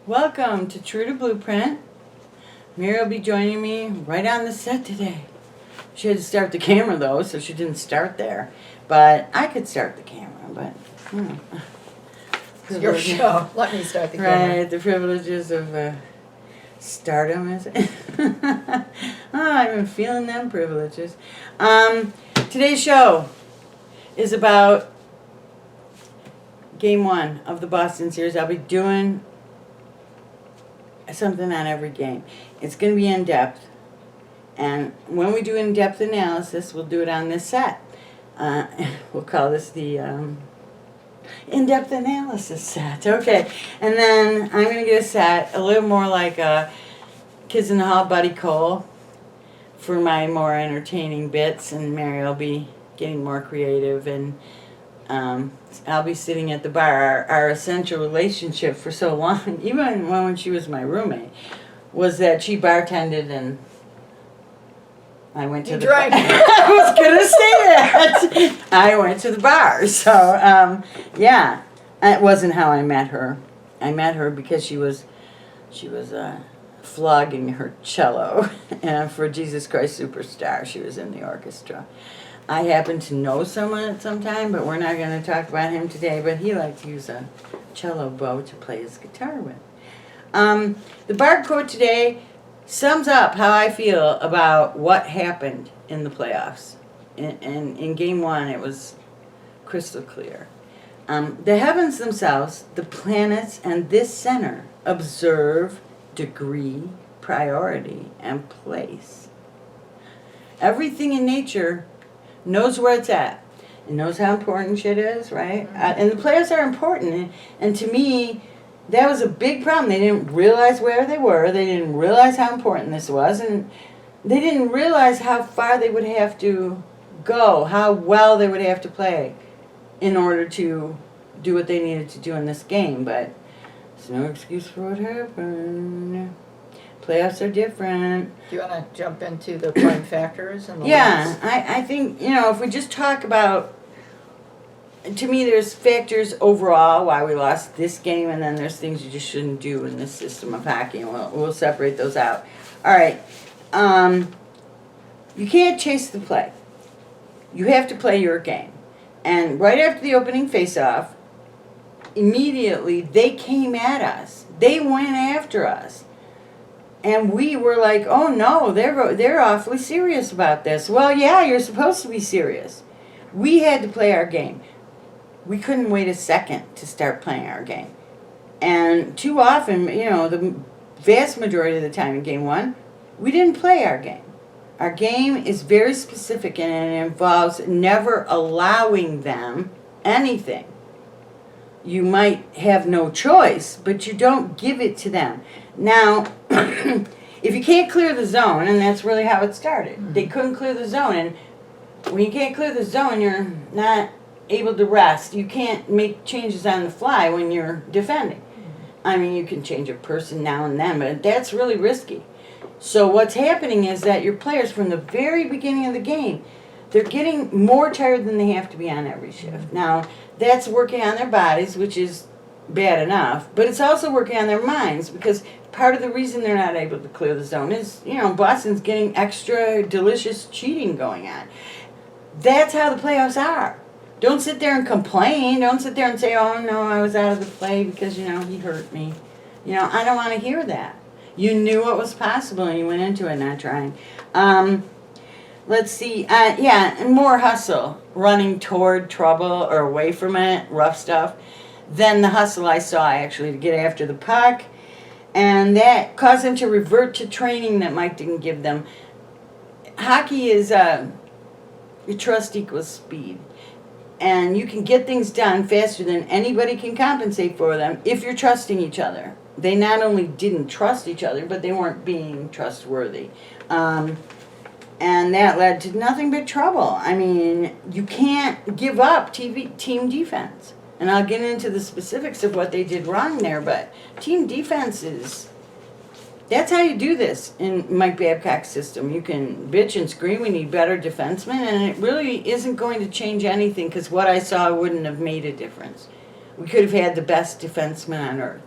Welcome to True to Blueprint. Mary will be joining me right on the set today. She had to start the camera though, so she didn't start there. But I could start the camera, but It's your show. Let me start the camera. right, the privileges of stardom, is it? I've been feeling them privileges. Today's show is about Game 1 of the Boston series. I'll be doing something on every game. It's going to be in depth, and when we do in-depth analysis, we'll do it on this set. We'll call this the in-depth analysis set. Okay, and then I'm going to get a set a little more like Kids in the Hall Buddy Cole for my more entertaining bits, and Mary will be getting more creative, and I'll be sitting at the bar. Our essential relationship for so long, even when she was my roommate, was that she bartended and I went to the bar. I was going to say that. I went to the bar. So, yeah, it wasn't how I met her. I met her because she was flogging her cello for Jesus Christ Superstar. She was in the orchestra. I happen to know someone at some time, but we're not going to talk about him today, but he liked to use a cello bow to play his guitar with. The bar quote today sums up how I feel about what happened in the playoffs. In Game 1, it was crystal clear. The heavens themselves, the planets, and this center observe degree, priority, and place. Everything in nature knows where it's at. It knows how important shit is, right? And the playoffs are important. And to me, that was a big problem. They didn't realize where they were. They didn't realize how important this was. And they didn't realize how far they would have to go, how well they would have to play in order to do what they needed to do in this game. But there's no excuse for what happened. Playoffs are different. Do you want to jump into the prime factors and the Yeah, I think, if we just talk about, to me there's factors overall why we lost this game, and then there's things you just shouldn't do in this system of hockey, and we'll separate those out. All right, you can't chase the play. You have to play your game. And right after the opening faceoff, immediately they came at us. They went after us. And we were like, oh no, they're awfully serious about this. Well, yeah, you're supposed to be serious. We had to play our game. We couldn't wait a second to start playing our game. And too often, the vast majority of the time in Game 1, we didn't play our game. Our game is very specific, and it involves never allowing them anything. You might have no choice, but you don't give it to them. Now, if you can't clear the zone, and that's really how it started. Mm-hmm. They couldn't clear the zone, and when you can't clear the zone, you're not able to rest. You can't make changes on the fly when you're defending. Mm-hmm. I mean, you can change a person now and then, but that's really risky. So what's happening is that your players, from the very beginning of the game, they're getting more tired than they have to be on every shift. Mm-hmm. Now, that's working on their bodies, which is bad enough, but it's also working on their minds, because part of the reason they're not able to clear the zone is, Boston's getting extra delicious cheating going on. That's how the playoffs are. Don't sit there and complain. Don't sit there and say, oh no, I was out of the play because, he hurt me. I don't want to hear that. You knew what was possible and you went into it not trying. Let's see. And more hustle, running toward trouble or away from it, rough stuff, than the hustle I saw actually to get after the puck. And that caused them to revert to training that Mike didn't give them. Hockey is trust equals speed. And you can get things done faster than anybody can compensate for them if you're trusting each other. They not only didn't trust each other, but they weren't being trustworthy. And that led to nothing but trouble. I mean, you can't give up team defense. And I'll get into the specifics of what they did wrong there, but team defense that's how you do this in Mike Babcock's system. You can bitch and scream, we need better defensemen, and it really isn't going to change anything, because what I saw wouldn't have made a difference. We could have had the best defenseman on earth.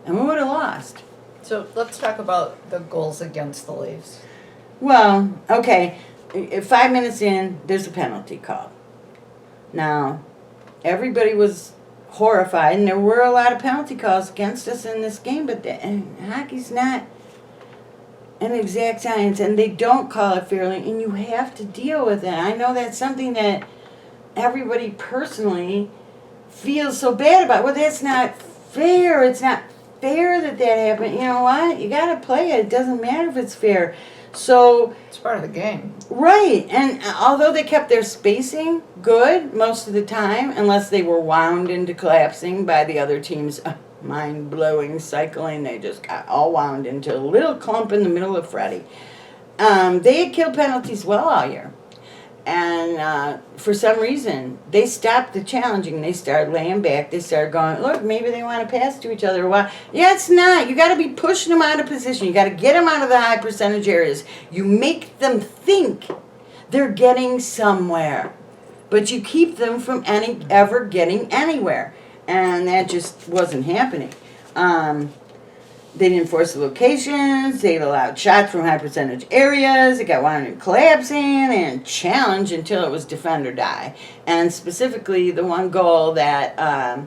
and we would have lost. So let's talk about the goals against the Leafs. Well, okay, 5 minutes in, there's a penalty call. Now, everybody was horrified, and there were a lot of penalty calls against us in this game, but hockey's not an exact science, and they don't call it fairly, and you have to deal with it. I know that's something that everybody personally feels so bad about. Well, that's not fair. It's not fair that happened. You know what? You got to play it. It doesn't matter if it's fair. So It's part of the game. right, and although they kept their spacing good most of the time, unless they were wound into collapsing by the other team's mind-blowing cycling, they just got all wound into a little clump in the middle of Freddie. They had killed penalties well all year. And for some reason, they stopped the challenging. They started laying back. They started going, look, maybe they want to pass to each other. Well, yeah, it's not. You got to be pushing them out of position. You got to get them out of the high percentage areas. You make them think they're getting somewhere, but you keep them from ever getting anywhere. And that just wasn't happening. They didn't force the locations. They allowed shots from high percentage areas. It got wound in collapsing and challenged until it was defend or die. And specifically, the one goal that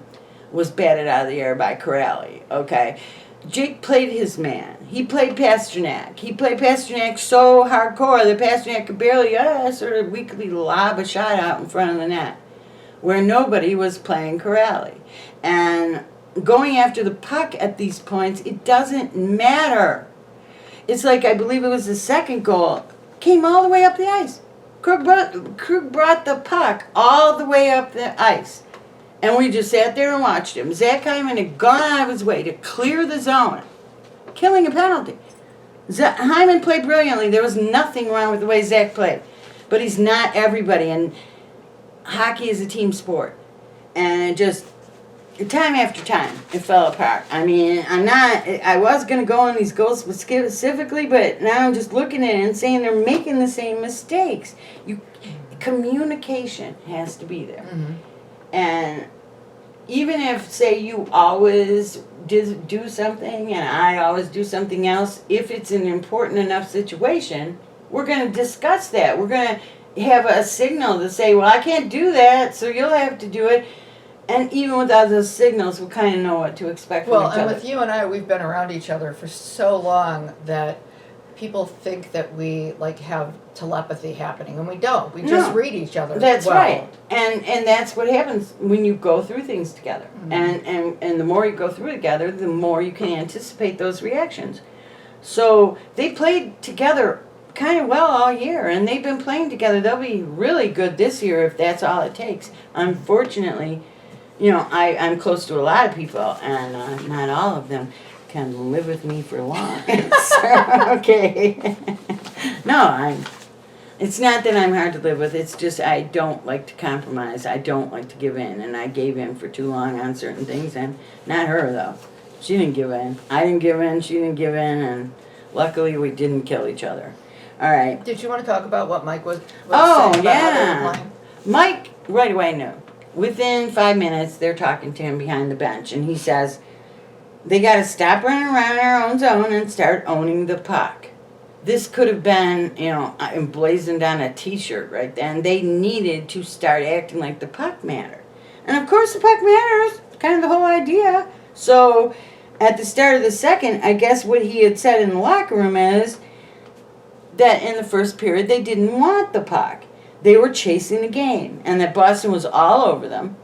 was batted out of the air by Corrali. Okay, Jake played his man. He played Pasternak. He played Pasternak so hardcore that Pasternak could barely sort of weakly lob a shot out in front of the net, where nobody was playing Corrali. And going after the puck at these points, it doesn't matter. It's like, I believe it was the second goal, came all the way up the ice. Krug brought the puck all the way up the ice. And we just sat there and watched him. Zach Hyman had gone out of his way to clear the zone, killing a penalty. Hyman played brilliantly. There was nothing wrong with the way Zach played. But he's not everybody, and hockey is a team sport. And it just, time after time, it fell apart. I mean, I was going to go on these goals specifically, but now I'm just looking at it and saying they're making the same mistakes. Communication has to be there. Mm-hmm. And even if, say, you always do something and I always do something else, if it's an important enough situation, we're going to discuss that. We're going to have a signal to say, well, I can't do that, so you'll have to do it. And even without those signals, we kind of know what to expect from each other. Well, and with you and I, we've been around each other for so long that people think that we have telepathy happening, and we don't. We just read each other. That's well. right, and that's what happens when you go through things together. Mm-hmm. And the more you go through together, the more you can anticipate those reactions. So they played together kind of well all year, and they've been playing together. They'll be really good this year if that's all it takes. Unfortunately, I'm close to a lot of people, and not all of them can live with me for long. So, okay. No, it's not that I'm hard to live with. It's just I don't like to compromise. I don't like to give in, and I gave in for too long on certain things, and not her, though. She didn't give in. I didn't give in. She didn't give in, and luckily we didn't kill each other. All right. Did you want to talk about what Mike was saying about yeah. how they were playing? Mike right away knew. Within 5 minutes, they're talking to him behind the bench, and he says, they got to stop running around our own zone and start owning the puck. This could have been, emblazoned on a T-shirt right then. They needed to start acting like the puck mattered. And of course the puck matters. It's kind of the whole idea. So at the start of the second, I guess what he had said in the locker room is that in the first period they didn't want the puck. They were chasing the game, and that Boston was all over them,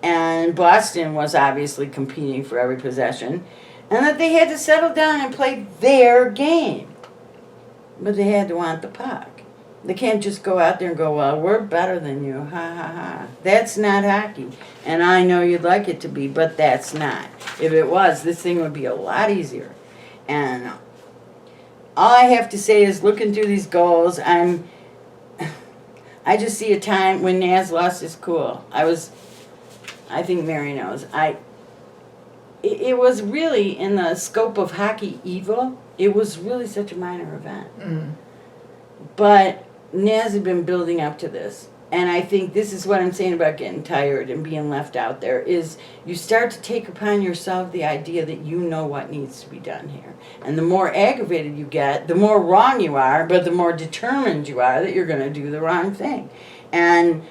and Boston was obviously competing for every possession, and that they had to settle down and play their game. But they had to want the puck. They can't just go out there and go, well, we're better than you, ha ha ha. That's not hockey, and I know you'd like it to be, but that's not. If it was, this thing would be a lot easier. And all I have to say is, looking through these goals, I just see a time when Naz lost his cool. I think Mary knows. It was really, in the scope of hockey evil, it was really such a minor event. Mm. But Naz had been building up to this and I think this is what I'm saying about getting tired and being left out there, is you start to take upon yourself the idea that you know what needs to be done here. And the more aggravated you get, the more wrong you are, but the more determined you are that you're going to do the wrong thing. And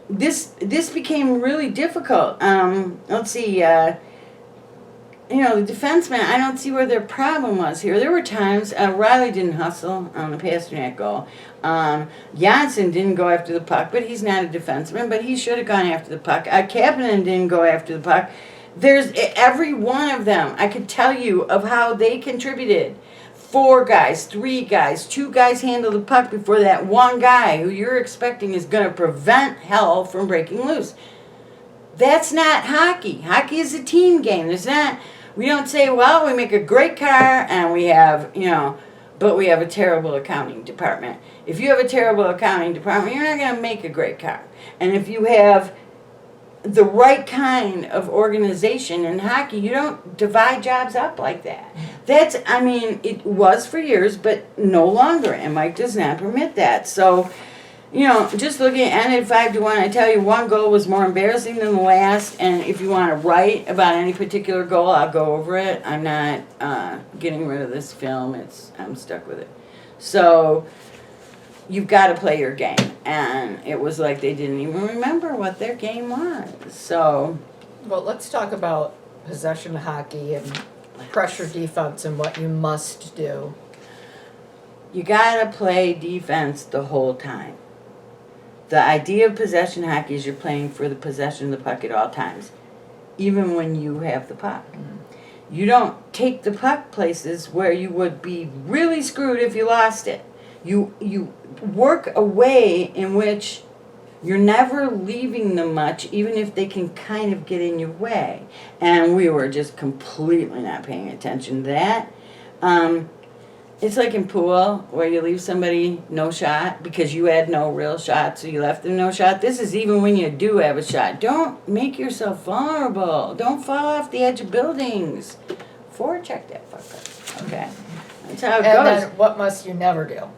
this became really difficult. Let's see, the defensemen, I don't see where their problem was here. There were times Riley didn't hustle on the Pasternak goal. Janssen didn't go after the puck, but he's not a defenseman, but he should have gone after the puck. Kapanen didn't go after the puck. There's every one of them. I could tell you of how they contributed. 4 guys, 3 guys, 2 guys handle the puck before that one guy who you're expecting is going to prevent hell from breaking loose. That's not hockey. Hockey is a team game. We don't say, well, we make a great car and we have, but we have a terrible accounting department. If you have a terrible accounting department, you're not going to make a great car. And if you have the right kind of organization in hockey, you don't divide jobs up like that. It was for years, but no longer, and Mike does not permit that. So, just looking at it 5-1, I tell you, one goal was more embarrassing than the last, and if you want to write about any particular goal, I'll go over it. I'm not getting rid of this film. I'm stuck with it. So, you've got to play your game. And it was like they didn't even remember what their game was. So, well, let's talk about possession hockey and pressure defense and what you must do. You got to play defense the whole time. The idea of possession hockey is you're playing for the possession of the puck at all times, even when you have the puck. Mm-hmm. You don't take the puck places where you would be really screwed if you lost it. You work a way in which you're never leaving them much, even if they can kind of get in your way. And we were just completely not paying attention to that. It's like in pool, where you leave somebody no shot because you had no real shot, so you left them no shot. This is even when you do have a shot. Don't make yourself vulnerable. Don't fall off the edge of buildings. Forecheck that fucker. Okay? That's how it goes. And then what must you never do?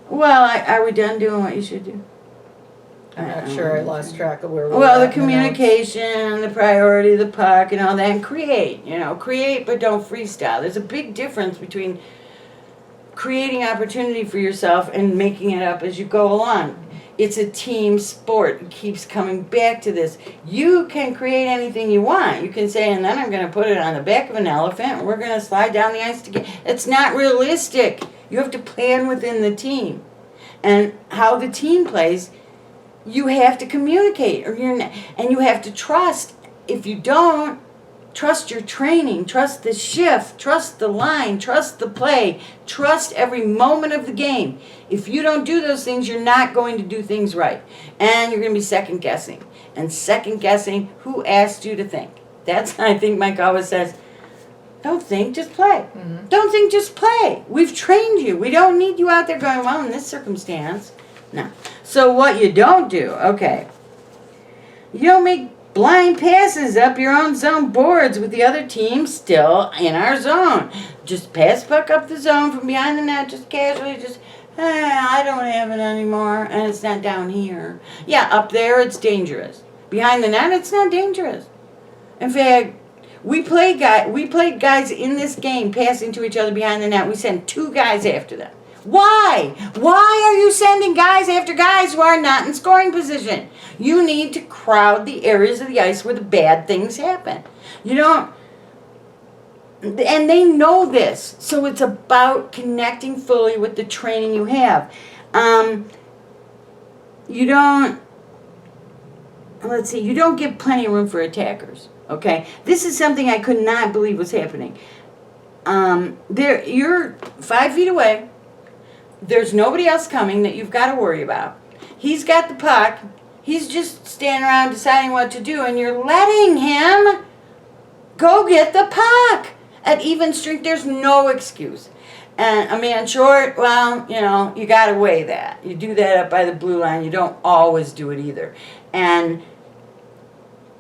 Well, are we done doing what you should do? I'm not sure. I lost track of where we were. Well, the communication, the priority of the puck, and all that, and create. Create, but don't freestyle. There's a big difference between creating opportunity for yourself and making it up as you go along. It's a team sport. It keeps coming back to this. You can create anything you want. You can say, and then I'm going to put it on the back of an elephant, and we're going to slide down the ice together. It's not realistic. You have to plan within the team. And how the team plays, you have to communicate, and you have to trust. If you don't, trust your training, trust the shift, trust the line, trust the play, trust every moment of the game. If you don't do those things, you're not going to do things right. And you're going to be second guessing. And second guessing, who asked you to think? That's, I think Mike always says, don't think, just play. Mm-hmm. Don't think, just play. We've trained you. We don't need you out there going, well, in this circumstance. No. So what you don't do, okay, you don't make blind passes up your own zone boards with the other team still in our zone. Just pass puck up the zone from behind the net, just casually, I don't have it anymore, and it's not down here. Yeah, up there it's dangerous. Behind the net, it's not dangerous. In fact, we played guys in this game passing to each other behind the net. We sent 2 guys after them. Why? Why are you sending guys after guys who are not in scoring position? You need to crowd the areas of the ice where the bad things happen. You don't, and they know this. So it's about connecting fully with the training you have. You don't give plenty of room for attackers. Okay? This is something I could not believe was happening. You're 5 feet away. There's nobody else coming that you've got to worry about. He's got the puck. He's just standing around deciding what to do, and you're letting him go get the puck. At even strength, there's no excuse. And a man short, well, you got to weigh that. You do that up by the blue line. You don't always do it either. And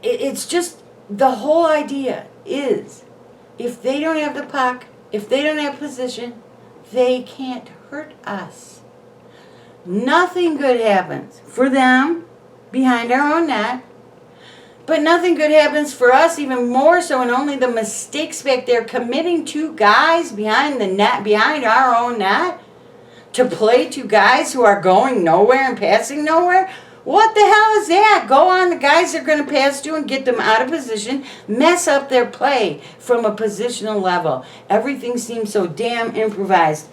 it's just, the whole idea is, if they don't have the puck, if they don't have position, they can't hurt us. Nothing good happens for them behind our own net. But nothing good happens for us, even more so, and only the mistakes back there committing two guys behind the net, behind our own net, to play two guys who are going nowhere and passing nowhere. What the hell is that? Go on the guys they're going to pass to and get them out of position, mess up their play from a positional level. Everything seems so damn improvised.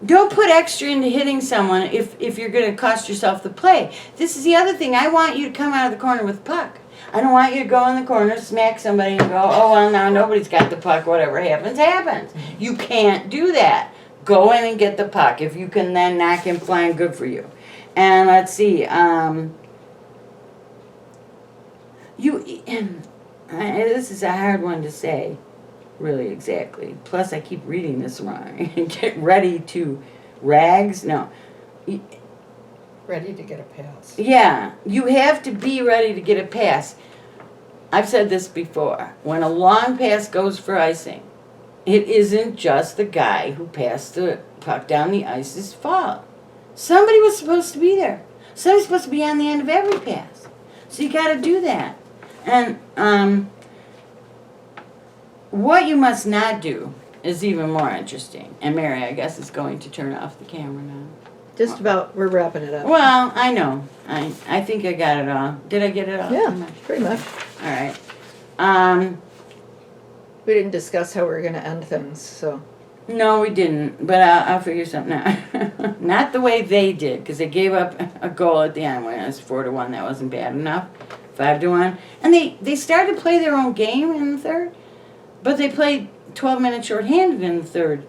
Don't put extra into hitting someone if you're going to cost yourself the play. This is the other thing. I want you to come out of the corner with the puck. I don't want you to go in the corner, smack somebody, and go, oh, well, now nobody's got the puck. Whatever happens, happens. You can't do that. Go in and get the puck. If you can then knock him flying, good for you. And let's see. This is a hard one to say. Really, exactly. Plus, I keep reading this wrong. Get ready to rags? No. Ready to get a pass. Yeah, you have to be ready to get a pass. I've said this before. When a long pass goes for icing, it isn't just the guy who passed the puck down the ice's fault. Somebody was supposed to be there. Somebody's supposed to be on the end of every pass. So you got to do that. And what you must not do is even more interesting. And Mary, I guess, is going to turn off the camera now. Just about, we're wrapping it up. Well, I know. I think I got it all. Did I get it all? Yeah, pretty much. All right. We didn't discuss how we were going to end things, so. No, we didn't. But I'll figure something out. Not the way they did, because they gave up a goal at the end when it was 4-1. That wasn't bad enough. 5-1. And they started to play their own game in the third. But they played 12 minutes shorthanded in the third.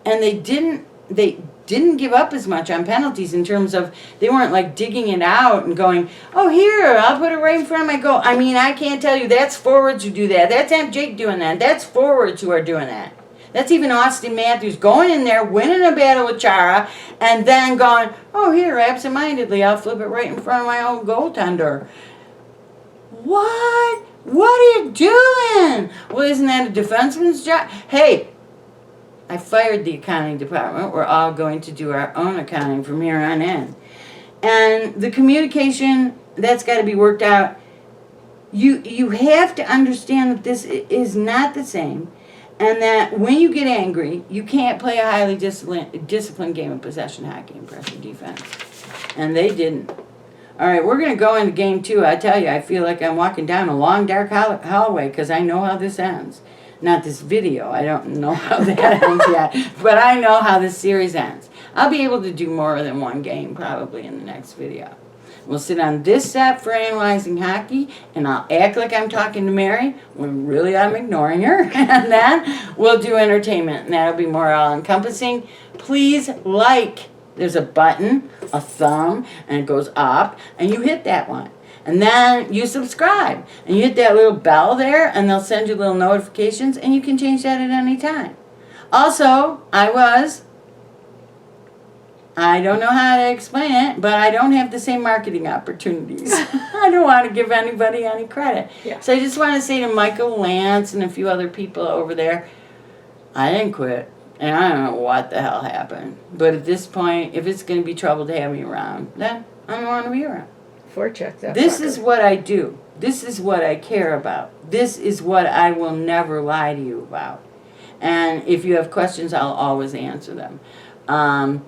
And they didn't give up as much on penalties in terms of they weren't like digging it out and going, oh, here, I'll put it right in front of my goal. I mean, I can't tell you, that's forwards who do that. That's not Jake doing that. That's forwards who are doing that. That's even Austin Matthews going in there, winning a battle with Chara, and then going, oh, here, absentmindedly, I'll flip it right in front of my own goaltender. What? What are you doing? Well, isn't that a defenseman's job? Hey, I fired the accounting department. We're all going to do our own accounting from here on in. And the communication, that's got to be worked out. You have to understand that this is not the same, and that when you get angry, you can't play a highly disciplined game of possession hockey and pressure defense. And they didn't. All right, we're going to go into game 2. I tell you, I feel like I'm walking down a long, dark hallway because I know how this ends. Not this video. I don't know how that ends yet. But I know how this series ends. I'll be able to do more than one game probably in the next video. We'll sit on this set for analyzing hockey, and I'll act like I'm talking to Mary when really I'm ignoring her. And then we'll do entertainment, and that'll be more all-encompassing. Please like. There's a button, a thumb, and it goes up, and you hit that one. And then you subscribe, and you hit that little bell there, and they'll send you little notifications, and you can change that at any time. Also, I don't know how to explain it, but I don't have the same marketing opportunities. I don't want to give anybody any credit. Yeah. So I just want to say to Michael Lance and a few other people over there, I didn't quit. And I don't know what the hell happened. But at this point, if it's going to be trouble to have me around, then I don't want to be around. Forecheck that. This is what I do. This is what I care about. This is what I will never lie to you about. And if you have questions, I'll always answer them. Yeah,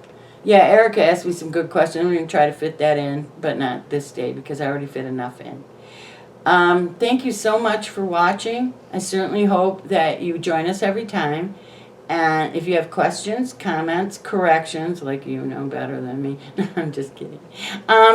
Erica asked me some good questions. I'm going to try to fit that in, but not this day because I already fit enough in. Thank you so much for watching. I certainly hope that you join us every time. And if you have questions, comments, corrections, like you know better than me, I'm just kidding.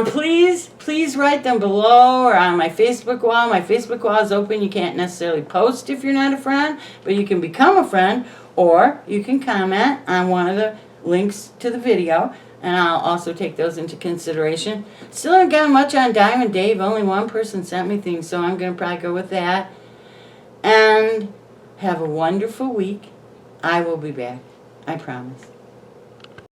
Please write them below or on my Facebook wall. My Facebook wall is open. You can't necessarily post if you're not a friend, but you can become a friend, or you can comment on one of the links to the video, and I'll also take those into consideration. Still haven't got much on Diamond Dave. Only one person sent me things, so I'm going to probably go with that. And have a wonderful week. I will be back. I promise.